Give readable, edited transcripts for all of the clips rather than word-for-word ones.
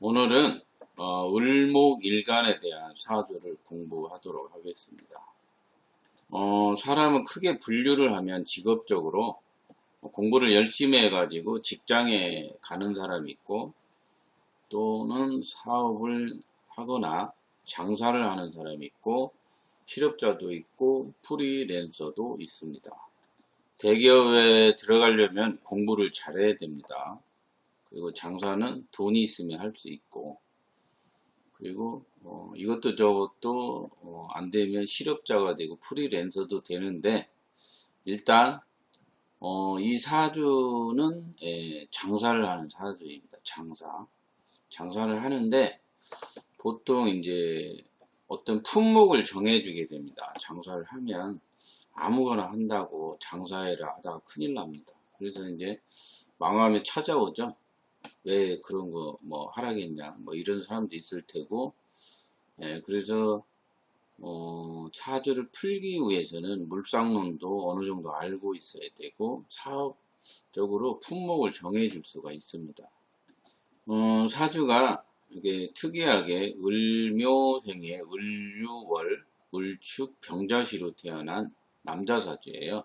오늘은 을목일간에 대한 사주를 공부하도록 하겠습니다. 사람은 크게 분류를 하면 직업적으로 공부를 열심히 해가지고 직장에 가는 사람이 있고, 또는 사업을 하거나 장사를 하는 사람이 있고, 실업자도 있고 프리랜서도 있습니다. 대기업에 들어가려면 공부를 잘해야 됩니다. 그리고 장사는 돈이 있으면 할 수 있고, 그리고 이것도 저것도 안 되면 실업자가 되고 프리랜서도 되는데, 일단 이 사주는 장사를 하는 사주입니다. 장사를 하는데, 보통 이제 어떤 품목을 정해주게 됩니다. 장사를 하면 아무거나 한다고 장사해라 하다가 큰일 납니다. 그래서 이제 망하면 찾아오죠. 왜 그런 거 뭐 하라겠냐, 뭐 이런 사람도 있을 테고, 그래서 사주를 풀기 위해서는 물상론도 어느 정도 알고 있어야 되고, 사업적으로 품목을 정해 줄 수가 있습니다. 사주가 이게 특이하게 을묘생의 을유월 을축 병자시로 태어난 남자 사주예요.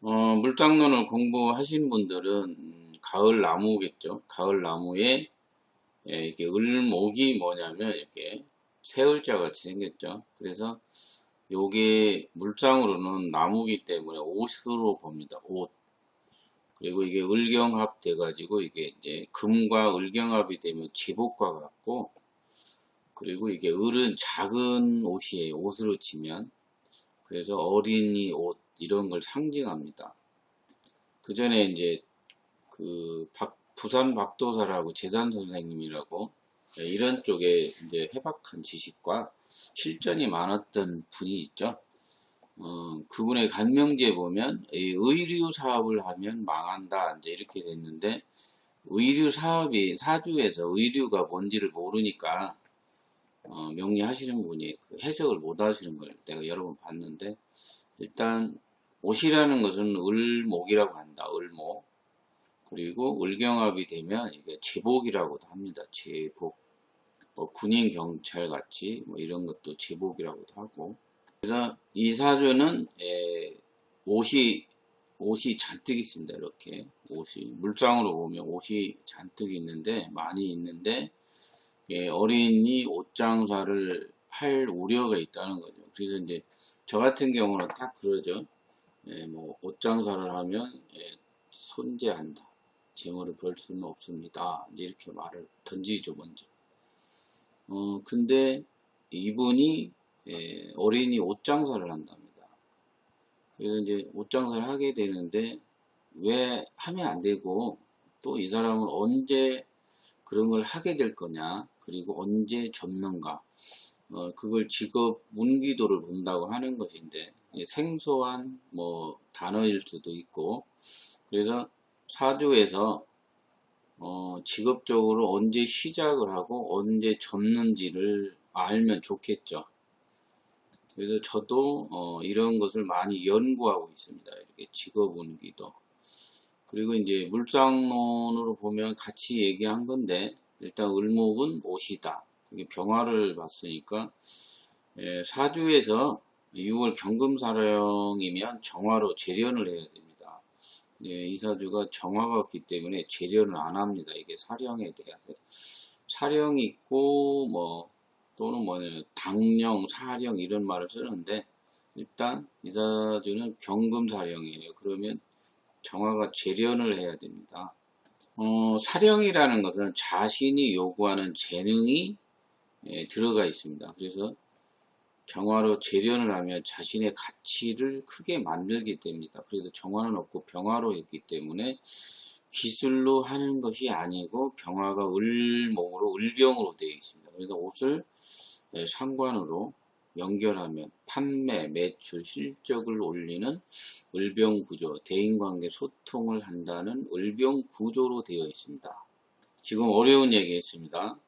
물장론을 공부하신 분들은 가을 나무겠죠. 가을 나무에 이게 을목이 뭐냐면 이렇게 새을자 같이 생겼죠. 그래서 요게 물장으로는 나무기 때문에 옷으로 봅니다. 옷. 그리고 이게 을경합 돼가지고 이게 이제 금과 을경합이 되면 제복과 같고, 그리고 이게 을은 작은 옷이에요. 옷으로 치면. 그래서 어린이 옷 이런 걸 상징합니다. 그 전에 이제 부산 박도사라고 재산 선생님이라고 이런 쪽에 이제 해박한 지식과 실전이 많았던 분이 있죠. 그분의 간명지에 보면 의류 사업을 하면 망한다 이제 이렇게 됐는데, 의류 사업이 사주에서 의류가 뭔지를 모르니까 명리하시는 분이 그 해석을 못 하시는 걸 내가 여러 번 봤는데, 일단 옷이라는 것은 을목이라고 한다. 을목. 그리고 을경합이 되면 이게 제복이라고도 합니다. 제복. 군인 경찰 같이 뭐 이런 것도 제복이라고도 하고. 그래서 이 사주는 옷이 잔뜩 있습니다. 이렇게 옷이 물장으로 보면 옷이 잔뜩 있는데, 많이 있는데, 어린이 옷 장사를 할 우려가 있다는 거죠. 그래서 이제 저 같은 경우는 딱 그러죠. 뭐 옷 장사를 하면 손재한다. 재물을 벌 수는 없습니다. 이제 이렇게 말을 던지죠, 먼저. 근데 이분이 어린이 옷 장사를 한답니다. 그래서 이제 옷 장사를 하게 되는데, 왜 하면 안 되고, 또 이 사람은 언제 그런 걸 하게 될 거냐, 그리고 언제 접는가, 그걸 직업 운기도를 본다고 하는 것인데, 생소한 뭐 단어일 수도 있고, 그래서 사주에서 직업적으로 언제 시작을 하고 언제 접는지를 알면 좋겠죠. 그래서 저도 이런 것을 많이 연구하고 있습니다. 이렇게 직업 운기도. 그리고 이제 물상론으로 보면 같이 얘기한 건데, 일단 을목은 옷이다. 병화를 봤으니까 사주에서 6월 경금사령이면 정화로 재련을 해야 됩니다. 이 사주가 정화가 없기 때문에 재련을 안 합니다. 이게 사령에 대해서 사령이 있고 뭐 또는 뭐냐 당령, 사령 이런 말을 쓰는데, 일단 이 사주는 경금사령이에요. 그러면 정화가 재련을 해야 됩니다. 사령이라는 것은 자신이 요구하는 재능이 들어가 있습니다. 그래서 정화로 재련을 하면 자신의 가치를 크게 만들게 됩니다. 그래서 정화는 없고 병화로 했기 때문에 기술로 하는 것이 아니고, 병화가 을목으로 을병으로 되어 있습니다. 그래서 옷을 상관으로 연결하면 판매, 매출, 실적을 올리는 을병구조, 대인관계 소통을 한다는 을병구조로 되어 있습니다. 지금 어려운 얘기 했습니다.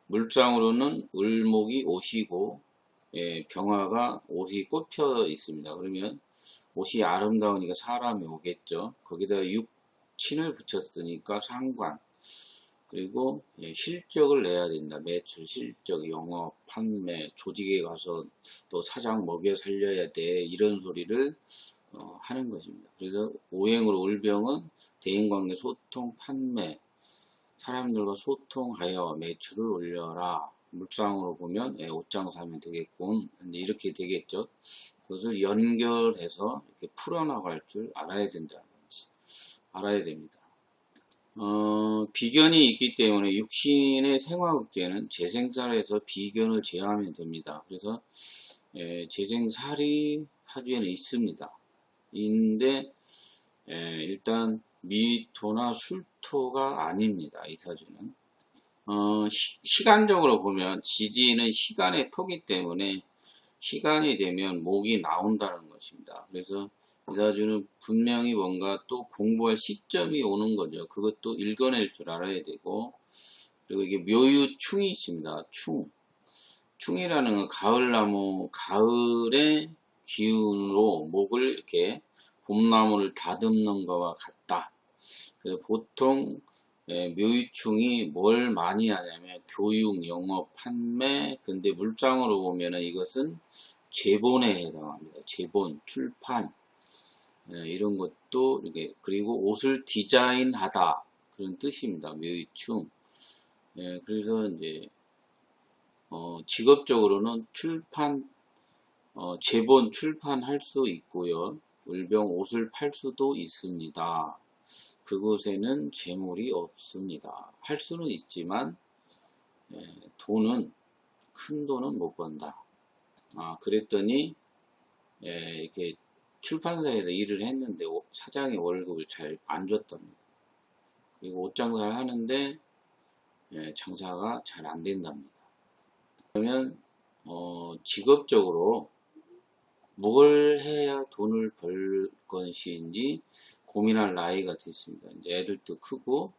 물상으로는 을목이 옷이고, 병화가 옷이 꼽혀 있습니다. 그러면 옷이 아름다우니까 사람이 오겠죠. 거기다가 육친을 붙였으니까 상관. 그리고 실적을 내야 된다. 매출, 실적, 영업, 판매, 조직에 가서 또 사장 먹여 살려야 돼. 이런 소리를 하는 것입니다. 그래서 오행으로 을병은 대인관계, 소통, 판매, 사람들과 소통하여 매출을 올려라. 물상으로 보면 옷장사 하면 되겠군. 이렇게 되겠죠. 그것을 연결해서 이렇게 풀어나갈 줄 알아야 된다는 거지. 알아야 됩니다. 비견이 있기 때문에 육신의 생화극제는 재생살에서 비견을 제어하면 됩니다. 그래서 재생살이 하주에는 있습니다. 있는데 일단 미토나 술토가 아닙니다. 이 사주는 시간적으로 보면 지지는 시간의 토기 때문에 시간이 되면 목이 나온다는 것입니다. 그래서 이 사주는 분명히 뭔가 또 공부할 시점이 오는 거죠. 그것도 읽어낼 줄 알아야 되고, 그리고 이게 묘유충이 있습니다. 충이라는 건 가을나무, 가을의 기운으로 목을 이렇게 봄나무를 다듬는 것과 같다. 그래서 보통 묘유충이 뭘 많이 하냐면 교육, 영업, 판매. 근데 물장으로 보면은 이것은 제본에 해당합니다. 제본, 출판 이런 것도 이렇게. 그리고 옷을 디자인하다 그런 뜻입니다. 묘유충. 그래서 이제 직업적으로는 출판, 제본 출판할 수 있고요. 을병 옷을 팔 수도 있습니다. 그곳에는 재물이 없습니다. 할 수는 있지만 큰 돈은 못 번다. 그랬더니 이렇게 출판사에서 일을 했는데 사장이 월급을 잘 안 줬답니다. 그리고 옷장사를 하는데 장사가 잘 안 된답니다. 그러면 직업적으로 뭘 해야 돈을 벌 것인지 고민할 나이가 됐습니다. 이제 애들도 크고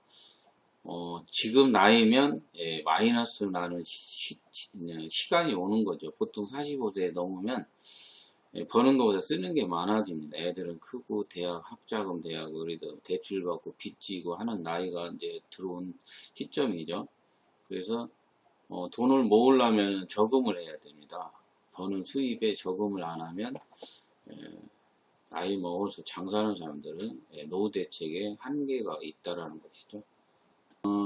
지금 나이면 마이너스 나는 시간이 오는 거죠. 보통 45세 넘으면 버는 것보다 쓰는 게 많아집니다. 애들은 크고 대학 학자금 대학 그래도 대출 받고 빚지고 하는 나이가 이제 들어온 시점이죠. 그래서 돈을 모으려면 저금을 해야 됩니다. 버는 수입에 저금을 안 하면 나이 먹어서 장사하는 사람들은 노후 대책에 한계가 있다라는 것이죠.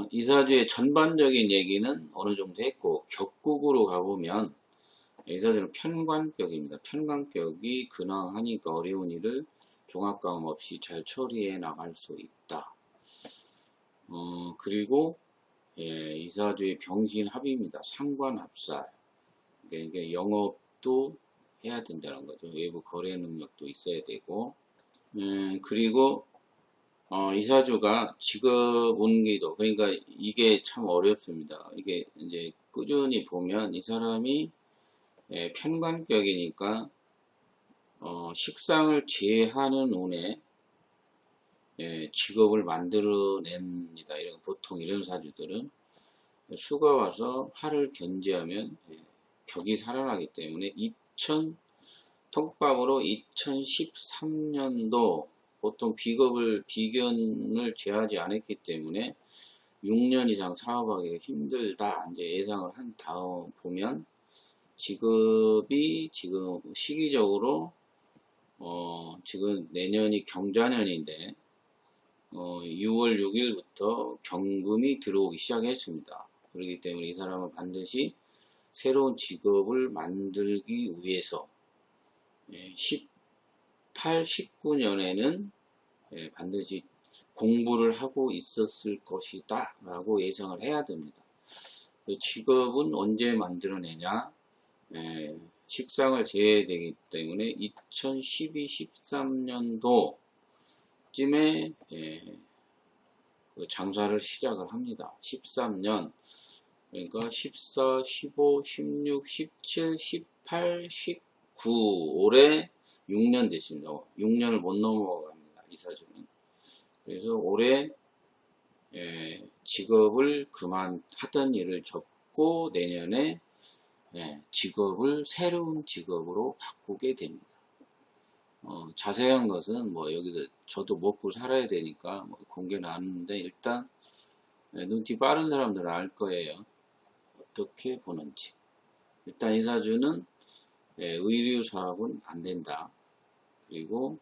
이사주의 전반적인 얘기는 어느 정도 했고, 격국으로 가보면 이사주는 편관격입니다. 편관격이 근황하니까 어려운 일을 종합감 없이 잘 처리해 나갈 수 있다. 그리고 이사주의 병신합입니다. 상관합살. 그러니까 영업도 해야 된다는 거죠. 외부 거래 능력도 있어야 되고, 그리고 이사주가 직업 운기도, 그러니까 이게 참 어렵습니다. 이게 이제 꾸준히 보면 이 사람이 편관격이니까 식상을 제하는 운에 직업을 만들어냅니다. 보통 이런 사주들은 수가 와서 화를 견제하면 격이 살아나기 때문에 통밥으로 2013년도 보통 비견을 제하지 않았기 때문에 6년 이상 사업하기가 힘들다 이제 예상을 한 다음 보면 직업이 지금 시기적으로 지금 내년이 경자년인데 6월 6일부터 경금이 들어오기 시작했습니다. 그렇기 때문에 이 사람은 반드시 새로운 직업을 만들기 위해서 18, 19년에는 반드시 공부를 하고 있었을 것이다 라고 예상을 해야 됩니다. 직업은 언제 만들어내냐? 식상을 제해야 되기 때문에 2012, 13년도 쯤에 그 장사를 시작을 합니다. 13년 그러니까 14, 15, 16, 17, 18, 19 올해 6년 됐습니다. 6년을 못 넘어갑니다. 이 사주는. 그래서 올해 직업을 하던 일을 접고 내년에 새로운 직업으로 바꾸게 됩니다. 자세한 것은 여기서 저도 먹고 살아야 되니까 공개는 안 하는데 일단 눈치 빠른 사람들은 알 거예요. 어떻게 보는지. 일단 이 사주는 의류 사업은 안 된다. 그리고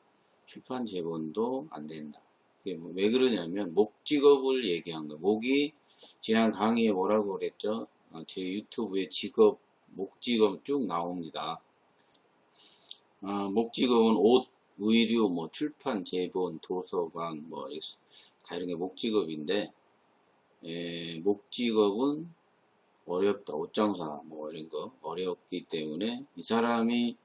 출판 제본도 안 된다. 이게 왜 그러냐면 목직업을 얘기한 거예요. 목이 지난 강의에 뭐라고 그랬죠? 제 유튜브에 직업, 목직업 쭉 나옵니다. 목직업은 옷, 의류, 뭐 출판, 제본, 도서관, 뭐 다 이런 게 목직업인데 목직업은 어렵다. 옷장사 뭐 이런 거 어렵기 때문에 이 사람이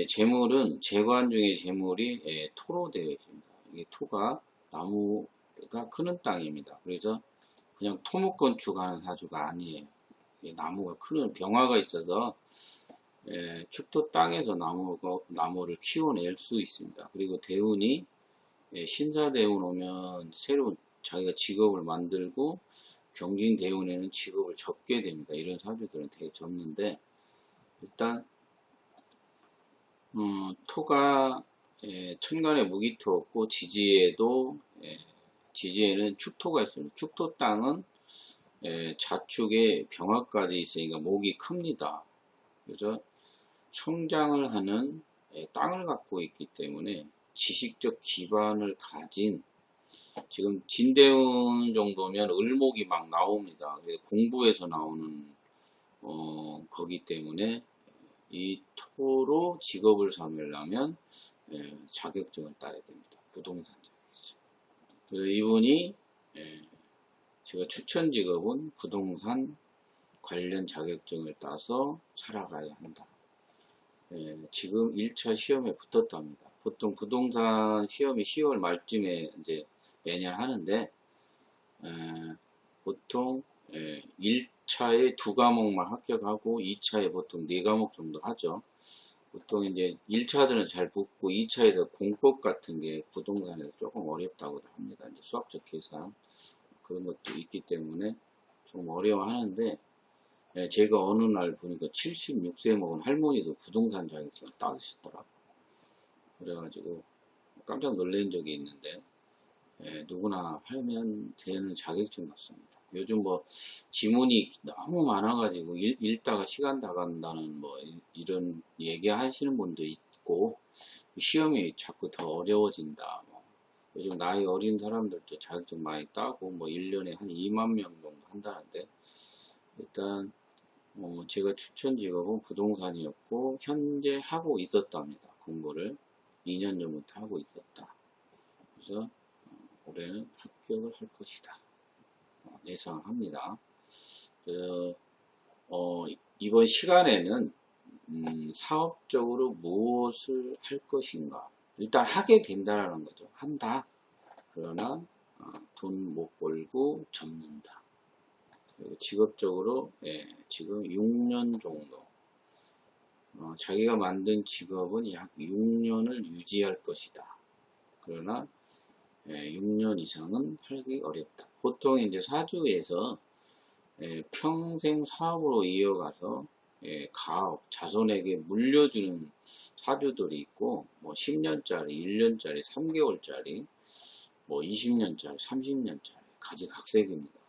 재물은 재관 중에 재물이 토로 되어 있습니다. 이게 토가 나무가 크는 땅입니다. 그래서 그냥 토목 건축하는 사주가 아니에요. 나무가 크는 병화가 있어서 축토 땅에서 나무를 키워낼 수 있습니다. 그리고 대운이 신사대운 오면 새로운 자기가 직업을 만들고 경진대운에는 직업을 접게 됩니다. 이런 사주들은 되게 접는데 일단 토가 천간에 무기토 없고 지지에도 지지에는 축토가 있습니다. 축토 땅은 자축에 병화까지 있으니까 목이 큽니다. 그래서 성장을 하는 땅을 갖고 있기 때문에 지식적 기반을 가진 지금 진대운 정도면 을목이 막 나옵니다. 공부에서 나오는 거기 때문에 이 토로 직업을 삼으려면 자격증을 따야 됩니다. 부동산 자격증. 그래서 이분이 제가 추천 직업은 부동산 관련 자격증을 따서 살아가야 한다. 지금 1차 시험에 붙었답니다. 보통 부동산 시험이 10월 말쯤에 이제 매년 하는데 보통 1차에 2과목만 합격하고 2차에 보통 4과목 정도 하죠. 보통 이제 1차들은 잘 붙고 2차에서 공법 같은 게 부동산에서 조금 어렵다고 합니다. 이제 수학적 계산 그런 것도 있기 때문에 좀 어려워하는데 제가 어느 날 보니까 76세 먹은 할머니도 부동산 자격증을 따으시더라고요. 그래가지고 깜짝 놀란 적이 있는데 누구나 하면 되는 자격증 같습니다. 요즘 뭐 지문이 너무 많아가지고 읽다가 시간 다 간다는 뭐 이런 얘기 하시는 분도 있고 시험이 자꾸 더 어려워진다. 뭐 요즘 나이 어린 사람들도 자격증 많이 따고 뭐 1년에 한 2만 명 정도 한다는데 일단 제가 추천 직업은 부동산이었고 현재 하고 있었답니다. 공부를 2년 전부터 하고 있었다. 그래서 올해는 합격을 할 것이다. 예상합니다. 이번 시간에는 사업적으로 무엇을 할 것인가 일단 하게 된다라는 거죠. 한다. 그러나 돈 못 벌고 접는다. 그리고 직업적으로 지금 6년 정도 자기가 만든 직업은 약 6년을 유지할 것이다. 그러나 6년 이상은 하기 어렵다. 보통 이제 사주에서 평생 사업으로 이어가서 가업, 자손에게 물려주는 사주들이 있고 뭐 10년짜리, 1년짜리, 3개월짜리, 뭐 20년짜리, 30년짜리 가지각색입니다.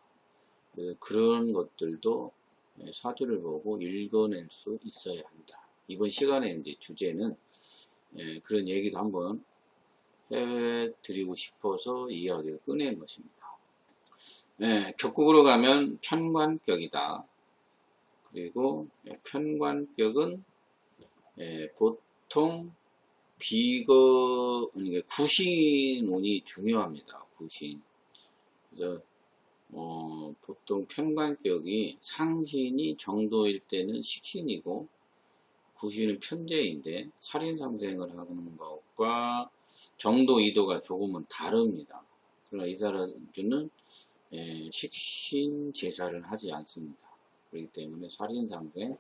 그래서 그런 것들도 사주를 보고 읽어낼 수 있어야 한다. 이번 시간에 이제 주제는 그런 얘기도 한번 해드리고 싶어서 이야기를 꺼낸 것입니다. 격국으로 가면 편관격이다. 그리고 편관격은 보통 구신운이 중요합니다. 구신. 그래서 보통 편관격이 상신이 정도일 때는 식신이고 구신은 편재인데 살인상생을 하는 것과 정도 이도가 조금은 다릅니다. 그러나 이 사주는 식신 제사를 하지 않습니다. 그렇기 때문에 살인상생을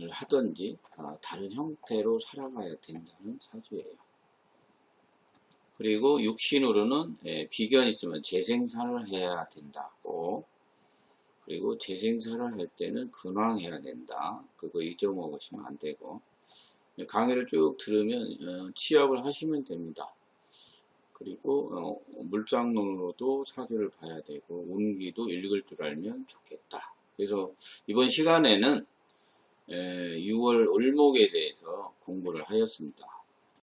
하든지 다른 형태로 살아가야 된다는 사주예요. 그리고 육신으로는 비견이 있으면 재생산을 해야 된다고. 그리고 재생산을 할 때는 근황해야 된다. 그거 잊어먹으시면 안 되고. 강의를 쭉 들으면 취업을 하시면 됩니다. 그리고 물장론으로도 사주를 봐야 되고 운기도 읽을 줄 알면 좋겠다. 그래서 이번 시간에는 6월 을목에 대해서 공부를 하였습니다.